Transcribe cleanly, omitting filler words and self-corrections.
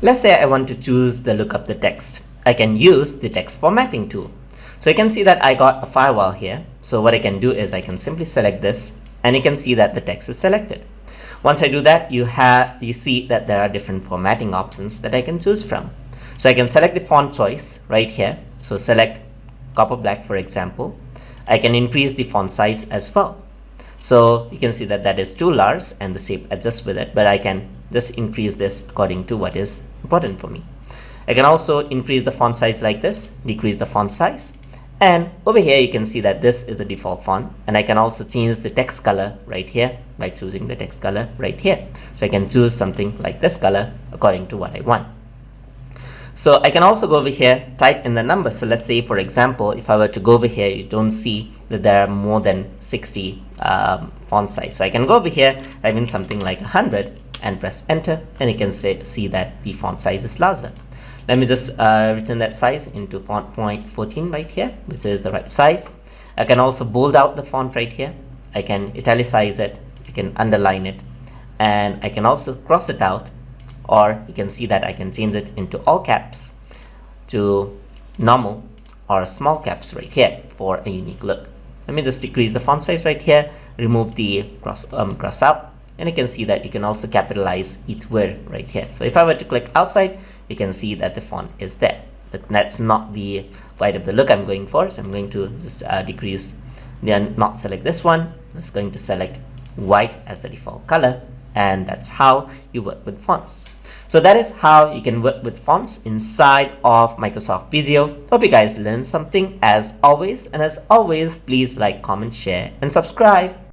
Let's say I want to choose the look of the text. I can use the text formatting tool. So you can see that I got a firewall here. So what I can do is I can simply select this, and you can see that the text is selected. Once I do that, you see that there are different formatting options that I can choose from. So I can select the font choice right here. So select copper black, for example. I can increase the font size as well. So you can see that that is too large and the shape adjusts with it, but I can just increase this according to what is important for me. I can also increase the font size like this, decrease the font size. And over here, you can see that this is the default font, and I can also change the text color right here by choosing the text color right here. So I can choose something like this color according to what I want. So I can also go over here, type in the number. So let's say, for example, if I were to go over here, you don't see that there are more than 60 font size. So I can go over here, type in something like 100 and press enter, and you can see that the font size is larger. Let me just return that size into font point 14 right here, which is the right size. I can also bold out the font right here. I can italicize it, I can underline it, and I can also cross it out, or you can see that I can change it into all caps, to normal or small caps right here for a unique look. Let me just decrease the font size right here, remove the cross out, and you can see that you can also capitalize each word right here. So if I were to click outside, you can see that the font is there, but that's not the white of the look I'm going for. So I'm going to just decrease, then not select this one. I'm just going to select white as the default color, and that's how you work with fonts. So that is how you can work with fonts inside of Microsoft Visio. Hope you guys learned something as always, and as always, please like, comment, share, and subscribe.